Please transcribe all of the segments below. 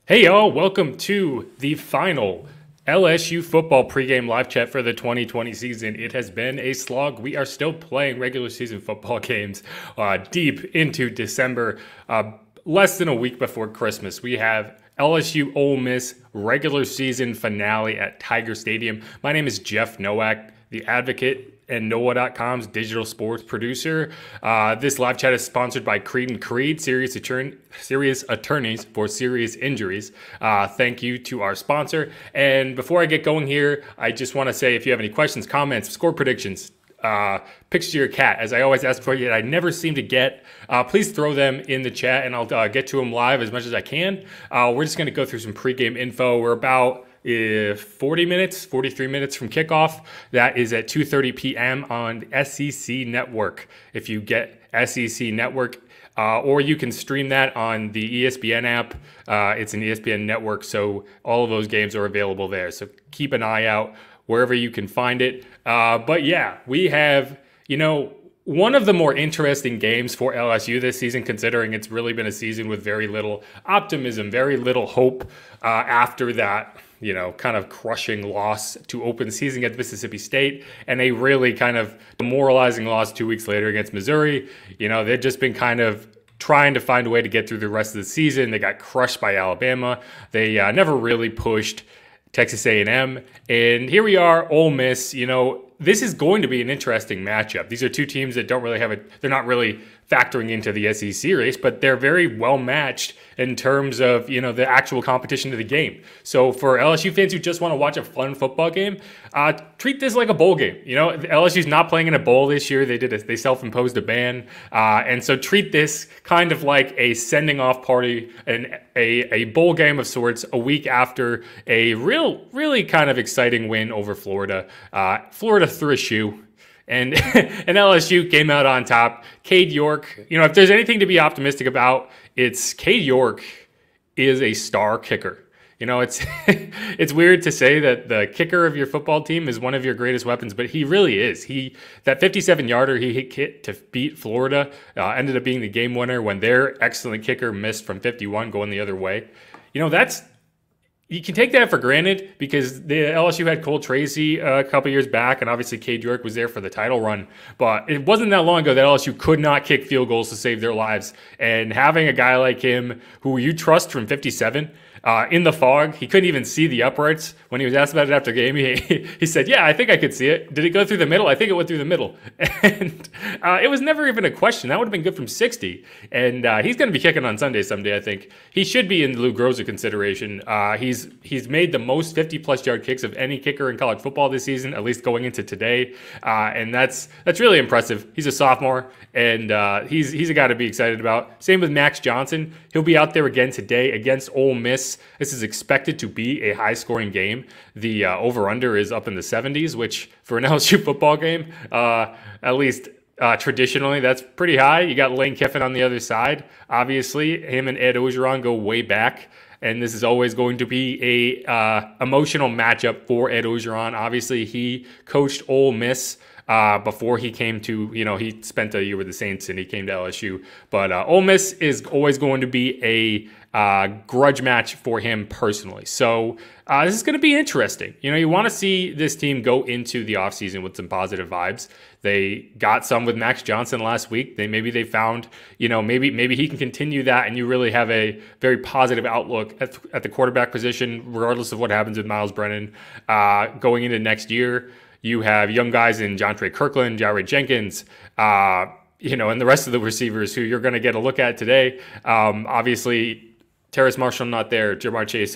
Hey y'all, welcome to the final LSU football pregame live chat for the 2020 season. It has been a slog. We are still playing regular season football games deep into December, less than a week before Christmas. We have LSU Ole Miss regular season finale at Tiger Stadium. My name is Jeff Nowak, the Advocate and NOAA.com's digital sports producer. This live chat is sponsored by Creed & Creed, serious attorneys for serious injuries. Thank you to our sponsor. And before I get going here, I just want to say if you have any questions, comments, score predictions, picks to your cat, as I always ask for you, I never seem to get, please throw them in the chat and I'll get to them live as much as I can. We're just going to go through some pregame info. We're about 43 minutes from kickoff. That is at 2:30 p.m. on the SEC Network. If you get SEC Network, or you can stream that on the ESPN app. It's an ESPN network, so all of those games are available there. So keep an eye out wherever you can find it. But yeah, we have, one of the more interesting games for LSU this season, considering it's really been a season with very little optimism, very little hope after that, kind of crushing loss to open the season against Mississippi State and a really kind of demoralizing loss 2 weeks later against Missouri. They've just been kind of trying to find a way to get through the rest of the season. They got crushed by Alabama. They never really pushed Texas A&M. And here we are, Ole Miss. This is going to be an interesting matchup. These are two teams that don't really they're not really factoring into the SEC race, but they're very well matched in terms of, the actual competition of the game. So for LSU fans who just want to watch a fun football game, treat this like a bowl game. LSU's not playing in a bowl this year. They self-imposed a ban. And so treat this kind of like a sending off party and a bowl game of sorts a week after a really kind of exciting win over Florida. Florida threw a shoe. And LSU came out on top. Cade York, if there's anything to be optimistic about, it's Cade York is a star kicker. It's weird to say that the kicker of your football team is one of your greatest weapons, but he really is. That 57-yarder he hit to beat Florida ended up being the game winner when their excellent kicker missed from 51 going the other way. You can take that for granted because the LSU had Cole Tracy a couple years back, and obviously Cade York was there for the title run. But it wasn't that long ago that LSU could not kick field goals to save their lives. And having a guy like him, who you trust from 57, in the fog, he couldn't even see the uprights. When he was asked about it after the game, he said, "Yeah, I think I could see it. Did it go through the middle? I think it went through the middle." And it was never even a question. That would have been good from 60. And he's going to be kicking on Sunday someday, I think. He should be in the Lou Groza consideration. He's made the most 50-plus yard kicks of any kicker in college football this season, at least going into today. And that's really impressive. He's a sophomore, and he's a guy to be excited about. Same with Max Johnson. He'll be out there again today against Ole Miss. This is expected to be a high-scoring game. The over-under is up in the 70s, which for an LSU football game, at least traditionally, that's pretty high. You got Lane Kiffin on the other side. Obviously, him and Ed Orgeron go way back, and this is always going to be a emotional matchup for Ed Orgeron. Obviously, he coached Ole Miss before he came to, he spent a year with the Saints and he came to LSU. But Ole Miss is always going to be a grudge match for him personally. So this is going to be interesting. You want to see this team go into the offseason with some positive vibes. They got some with Max Johnson last week. Maybe they found, maybe he can continue that, and you really have a very positive outlook at the quarterback position, regardless of what happens with Miles Brennan going into next year. You have young guys in Jontre Kirkland, Jared Jenkins, and the rest of the receivers who you're going to get a look at today. Obviously, Terrace Marshall not there. Jamar Chase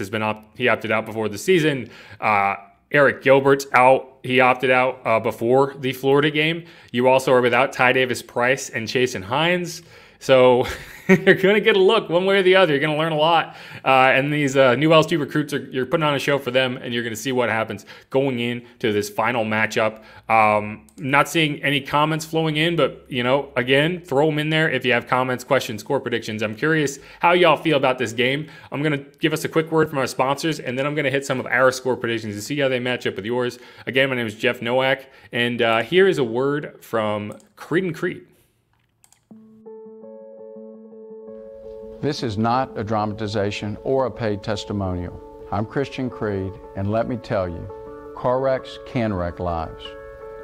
he opted out before the season. Eric Gilbert's out. He opted out before the Florida game. You also are without Ty Davis Price and Chasen Hines. So you're going to get a look one way or the other. You're going to learn a lot. And these new LSU recruits, you're putting on a show for them, and you're going to see what happens going into this final matchup. Not seeing any comments flowing in, but, again, throw them in there if you have comments, questions, score predictions. I'm curious how y'all feel about this game. I'm going to give us a quick word from our sponsors, and then I'm going to hit some of our score predictions to see how they match up with yours. Again, my name is Jeff Nowak, and here is a word from Creed & Creed. This is not a dramatization or a paid testimonial. I'm Christian Creed, and let me tell you, car wrecks can wreck lives.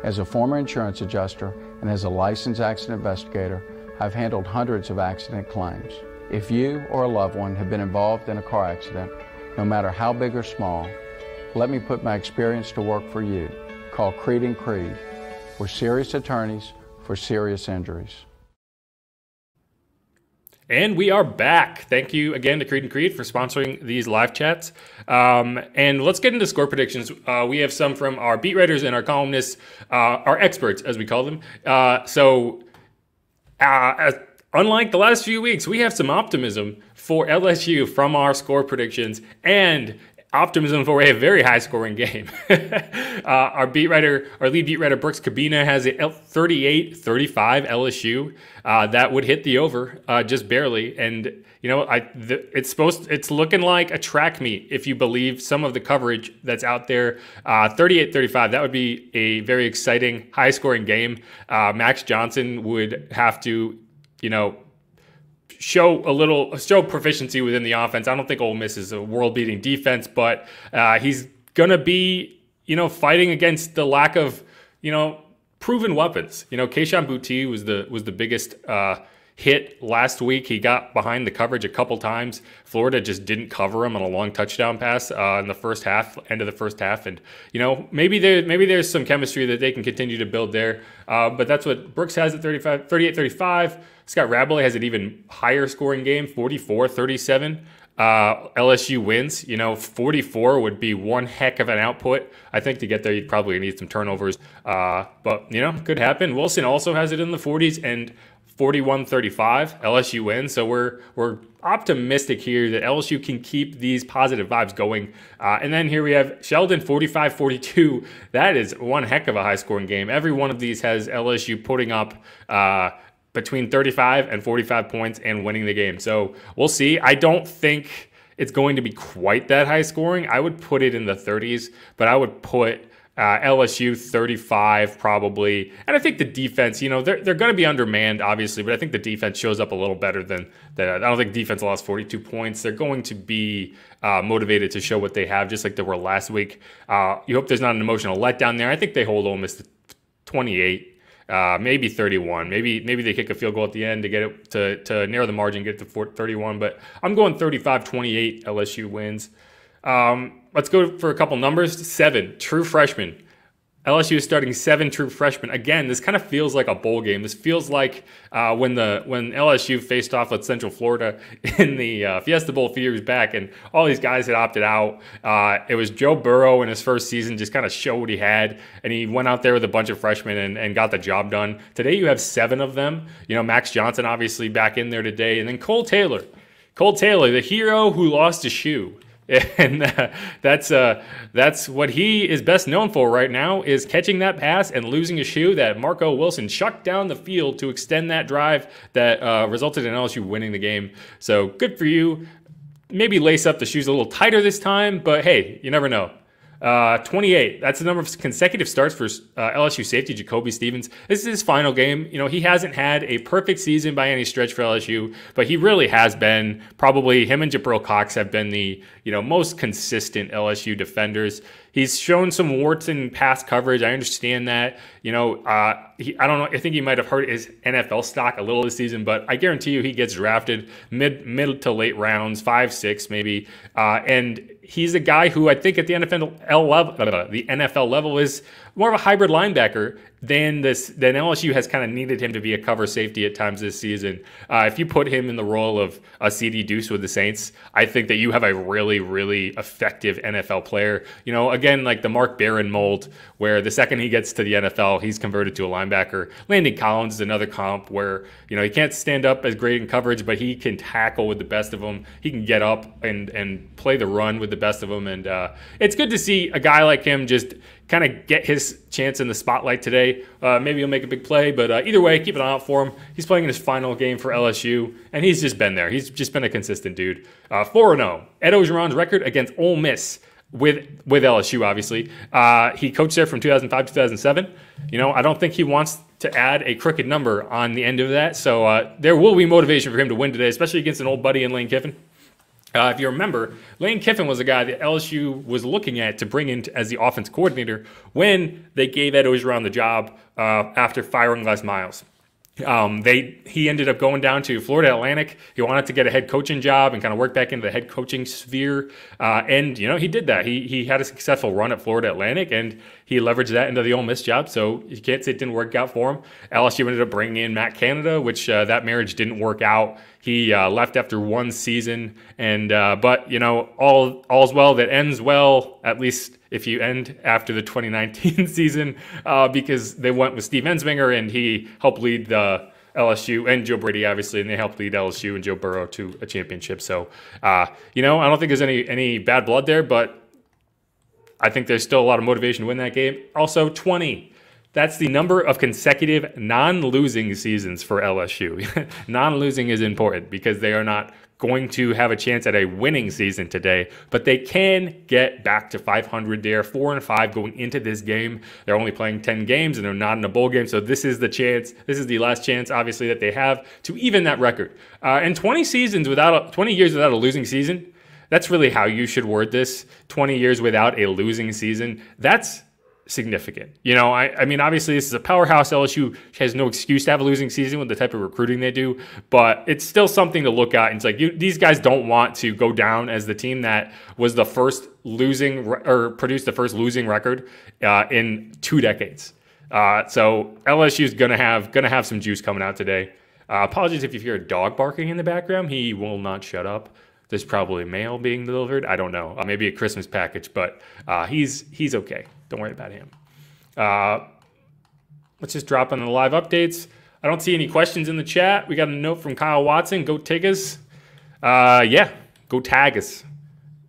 As a former insurance adjuster and as a licensed accident investigator, I've handled hundreds of accident claims. If you or a loved one have been involved in a car accident, no matter how big or small, let me put my experience to work for you. Call Creed and Creed. We're serious attorneys for serious injuries. And we are back. Thank you again to Creed and Creed for sponsoring these live chats. And let's get into score predictions. We have some from our beat writers and our columnists, our experts, as we call them. Unlike the last few weeks, we have some optimism for LSU from our score predictions and optimism for a very high-scoring game. Our lead beat writer, Brooks Cabina, has it 38-35 LSU. That would hit the over just barely. And, you know, it's looking like a track meet if you believe some of the coverage that's out there. 38-35, that would be a very exciting, high-scoring game. Max Johnson would have to, you know, show proficiency within the offense. I don't think Ole Miss is a world-beating defense, but he's gonna be, you know, fighting against the lack of, you know, proven weapons. You know, Kayshon Boutte was the biggest hit last week. He got behind the coverage a couple times. Florida just didn't cover him on a long touchdown pass in the first half, end of the first half. And, you know, maybe there's some chemistry that they can continue to build there. But that's what Brooks has at 38-35. Scott Rabelais has an even higher scoring game, 44-37. LSU wins. You know, 44 would be one heck of an output. I think to get there, you'd probably need some turnovers. But, you know, could happen. Wilson also has it in the 40s, and 41-35, LSU wins. So we're optimistic here that LSU can keep these positive vibes going. And then here we have Sheldon, 45-42. That is one heck of a high-scoring game. Every one of these has LSU putting up between 35 and 45 points and winning the game. So we'll see. I don't think it's going to be quite that high scoring. I would put it in the 30s, but I would put LSU 35 probably. And I think the defense, you know, they're going to be undermanned, obviously, but I think the defense shows up a little better than that. I don't think defense lost 42 points. They're going to be motivated to show what they have, just like they were last week. You hope there's not an emotional letdown there. I think they hold Ole Miss to 28. Maybe 31. Maybe they kick a field goal at the end to get it to narrow the margin, get it to 31. But I'm going 35-28. LSU wins. Let's go for a couple numbers. 7 true freshmen. LSU is starting 7 true freshmen. Again, this kind of feels like a bowl game. This feels like when LSU faced off with Central Florida in the Fiesta Bowl a few years back, and all these guys had opted out. It was Joe Burrow in his first season, just kind of showed what he had, and he went out there with a bunch of freshmen and got the job done. Today you have 7 of them. You know, Max Johnson obviously back in there today, and then Cole Taylor, the hero who lost a shoe. And that's what he is best known for right now, is catching that pass and losing a shoe that Marco Wilson chucked down the field to extend that drive that resulted in LSU winning the game. So good for you. Maybe lace up the shoes a little tighter this time, but hey, you never know. 28. That's the number of consecutive starts for LSU safety Jacoby Stevens. This is his final game. You know, he hasn't had a perfect season by any stretch for LSU, but he really has been. Probably him and Jabril Cox have been the, you know, most consistent LSU defenders. He's shown some warts in pass coverage. I understand that. You know, I don't know. I think he might have hurt his NFL stock a little this season, but I guarantee you he gets drafted mid to late rounds, 5, 6 maybe. And he's a guy who I think at the NFL level is more of a hybrid linebacker than LSU has kind of needed him to be a cover safety at times this season. If you put him in the role of a CD Deuce with the Saints, I think that you have a really, really effective NFL player. You know, again, like the Mark Barron mold, where the second he gets to the NFL, he's converted to a linebacker. Landon Collins is another comp where, you know, he can't stand up as great in coverage, but he can tackle with the best of them. He can get up and play the run with the best of them. And it's good to see a guy like him just kind of get his chance in the spotlight today. Maybe he'll make a big play, but either way, keep an eye out for him. He's playing in his final game for LSU, and he's just been there. He's just been a consistent dude. 4-0. Ed Ogeron's record against Ole Miss. with LSU, obviously. He coached there from 2005 to 2007. I don't think he wants to add a crooked number on the end of that. So there will be motivation for him to win today, especially against an old buddy in Lane Kiffin. If you remember, Lane Kiffin was a guy that LSU was looking at to bring in as the offense coordinator when they gave Ed Orgeron the job after firing Les Miles. He ended up going down to Florida Atlantic. He wanted to get a head coaching job and kind of work back into the head coaching sphere. And he did that. He had a successful run at Florida Atlantic, and he leveraged that into the Ole Miss job. So you can't say it didn't work out for him. LSU ended up bringing in Matt Canada, which that marriage didn't work out. He left after one season, and but all's well that ends well. At least if you end after the 2019 season, because they went with Steve Ensminger, and he helped lead the LSU and Joe Brady, obviously, and they helped lead LSU and Joe Burrow to a championship. So, I don't think there's any bad blood there, but I think there's still a lot of motivation to win that game. Also, 20. That's the number of consecutive non-losing seasons for LSU. Non-losing is important because they are not going to have a chance at a winning season today, but they can get back to 500. They are 4-5 going into this game. They're only playing 10 games, and they're not in a bowl game, so this is the chance. This is the last chance, obviously, that they have to even that record. And 20 years without a losing season, that's really how you should word this. 20 years without a losing season, that's significant. I mean, obviously this is a powerhouse. LSU has no excuse to have a losing season with the type of recruiting they do, but it's still something to look at. It's like these guys don't want to go down as the team that was the first produced the first losing record in 2 decades. So LSU is gonna have some juice coming out today. Apologies if you hear a dog barking in the background. He will not shut up. There's probably mail being delivered. I don't know. Maybe a Christmas package, but he's okay. Don't worry about him. Let's just drop on the live updates. I don't see any questions in the chat. We got a note from Kyle Watson. Go Tigers. Go Tigers.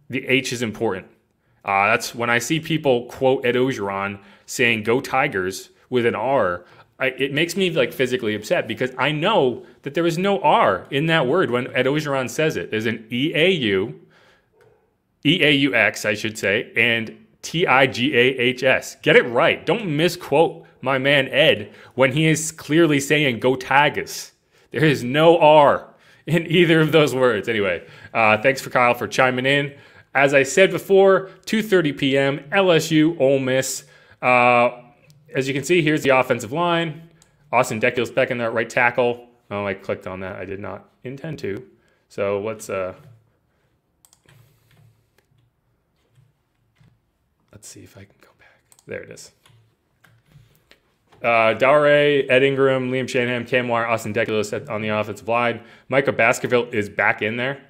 The H is important. That's when I see people quote Ed Orgeron saying "Go Tigers" with an R. It makes me physically upset because I know that there is no R in that word when Ed Orgeron says it. There's an E-A-U-X, I should say, and T-I-G-A-H-S. Get it right. Don't misquote my man Ed when he is clearly saying "Go Tigers." There is no R in either of those words. Anyway, thanks for Kyle for chiming in. As I said before, 2:30 p.m., LSU, Ole Miss. As you can see, here's the offensive line. Austin Deckel's back in that right tackle. Oh, I clicked on that. I did not intend to. So let's see if I can go back. There it is. Dare, Ed Ingram, Liam Shanahan, Cam Wire, Austin Deckel on the offensive line. Micah Baskerville is back in there.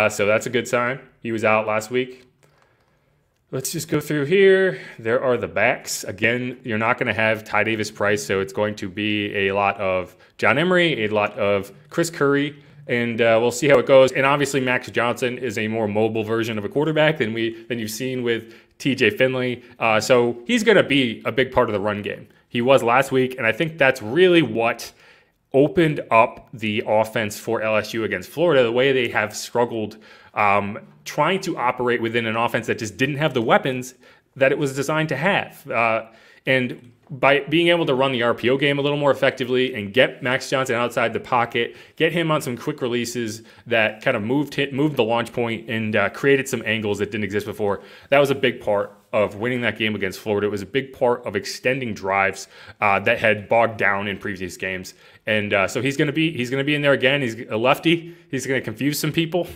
So that's a good sign. He was out last week. Let's just go through here. There are the backs. Again, you're not going to have Ty Davis Price, so it's going to be a lot of John Emery, a lot of Chris Curry, and we'll see how it goes. And obviously, Max Johnson is a more mobile version of a quarterback than you've seen with TJ Finley. So he's going to be a big part of the run game. He was last week, and I think that's really what opened up the offense for LSU against Florida, the way they have struggled trying to operate within an offense that just didn't have the weapons that it was designed to have. And by being able to run the RPO game a little more effectively and get Max Johnson outside the pocket, get him on some quick releases that kind of moved the launch point and created some angles that didn't exist before, that was a big part of winning that game against Florida. It was a big part of extending drives that had bogged down in previous games. And so he's going to be in there again. He's a lefty. He's going to confuse some people.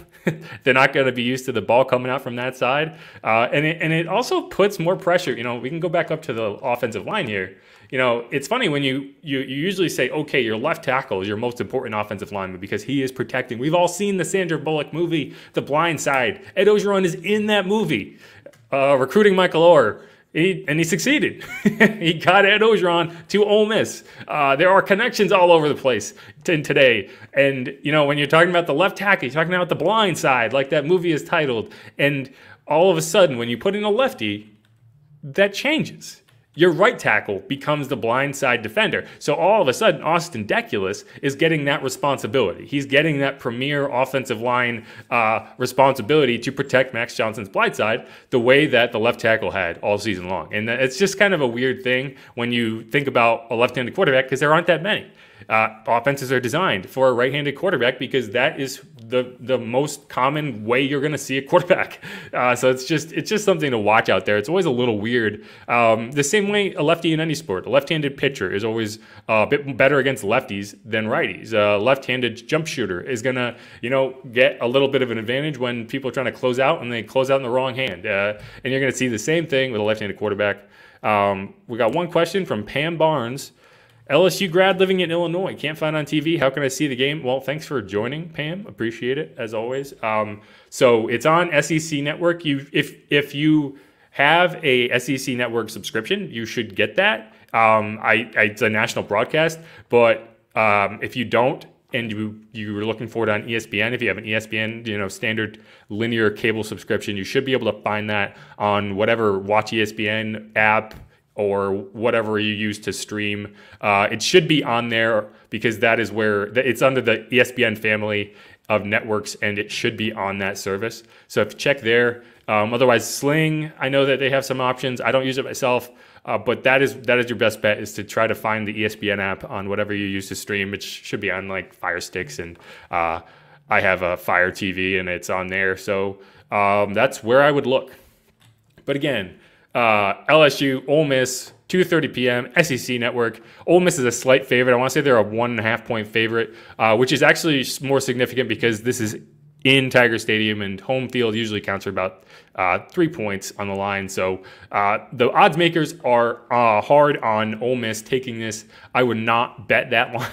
They're not going to be used to the ball coming out from that side. And it also puts more pressure. We can go back up to the offensive line here. It's funny when you usually say, okay, your left tackle is your most important offensive lineman because he is protecting. We've all seen the Sandra Bullock movie, The Blind Side. Ed Orgeron is in that movie. Recruiting Michael Orr, and he succeeded. He got Ed Orgeron to Ole Miss. There are connections all over the place today. And, when you're talking about the left tackle, you're talking about the blind side, like that movie is titled. And all of a sudden, when you put in a lefty, that changes. your right tackle becomes the blindside defender. So all of a sudden, Austin Deculus is getting that responsibility. He's getting that premier offensive line responsibility to protect Max Johnson's blindside the way that the left tackle had all season long. And it's just kind of a weird thing when you think about a left-handed quarterback because there aren't that many. Offenses are designed for a right-handed quarterback because that is the most common way you're going to see a quarterback. So it's just something to watch out there. It's always a little weird. The same way a lefty in any sport, a left-handed pitcher is always a bit better against lefties than righties. A left-handed jump shooter is going to, get a little bit of an advantage when people are trying to close out and they close out in the wrong hand. And you're going to see the same thing with a left-handed quarterback. We got one question from Pam Barnes. LSU grad living in Illinois. Can't find on TV. How can I see the game? Well, thanks for joining, Pam. Appreciate it, as always. So it's on SEC Network. If you have a SEC Network subscription, you should get that. It's a national broadcast, but if you don't, and you're looking for it on ESPN, if you have an ESPN, standard linear cable subscription, you should be able to find that on whatever Watch ESPN app or whatever you use to stream. It should be on there because that is where it's under the ESPN family of networks, and it should be on that service. So if you check there. Otherwise, Sling, I know that they have some options. I don't use it myself, but that is your best bet, is to try to find the ESPN app on whatever you use to stream. It should be on like Fire Sticks, and I have a Fire TV, and it's on there. So that's where I would look. But again, LSU, Ole Miss, 2:30 p.m., SEC Network. Ole Miss is a slight favorite. I want to say they're a 1.5-point favorite, which is actually more significant because this is in Tiger Stadium, and home field usually counts for about 3 points on the line. So the odds makers are hard on Ole Miss taking this. I would not bet that line.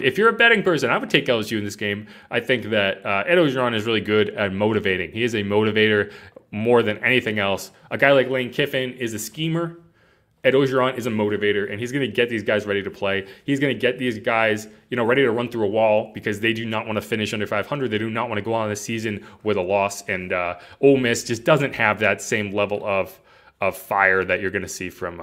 If you're a betting person, I would take LSU in this game. I think that Ed Orgeron is really good at motivating. He is a motivator more than anything else. A guy like Lane Kiffin is a schemer. Ed Orgeron is a motivator, and he's going to get these guys ready to play. He's going to get these guys, ready to run through a wall because they do not want to finish under 500. They do not want to go on the season with a loss. And Ole Miss just doesn't have that same level of fire that you're going to see from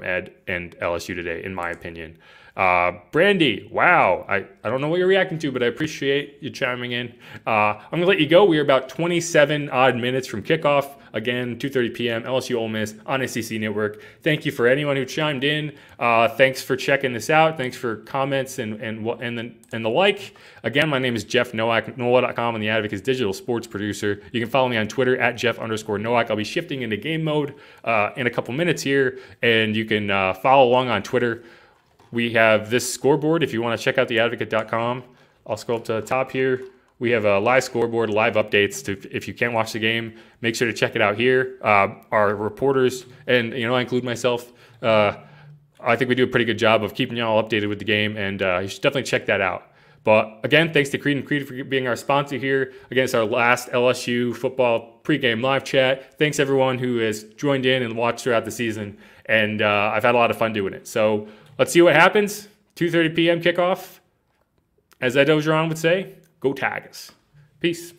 Ed and LSU today, in my opinion. Brandy, wow. I don't know what you're reacting to, but I appreciate you chiming in. I'm going to let you go. We are about 27 odd minutes from kickoff. Again, 2:30 p.m., LSU Ole Miss on SEC Network. Thank you for anyone who chimed in. Thanks for checking this out. Thanks for comments and the like. Again, my name is Jeff Nowak, NOLA.com. I'm the Advocates digital sports producer. You can follow me on Twitter at Jeff_Nowak. I'll be shifting into game mode in a couple minutes here, and you can follow along on Twitter. We have this scoreboard. If you want to check out theadvocate.com, I'll scroll up to the top here. We have a live scoreboard, live updates. If you can't watch the game, make sure to check it out here. Our reporters, and I include myself, I think we do a pretty good job of keeping you all updated with the game, and you should definitely check that out. But again, thanks to Creed and Creed for being our sponsor here. Again, it's our last LSU football pregame live chat. Thanks everyone who has joined in and watched throughout the season, and I've had a lot of fun doing it. So let's see what happens. 2:30 p.m. kickoff. As Ed Orgeron would say, go Tigers. Peace.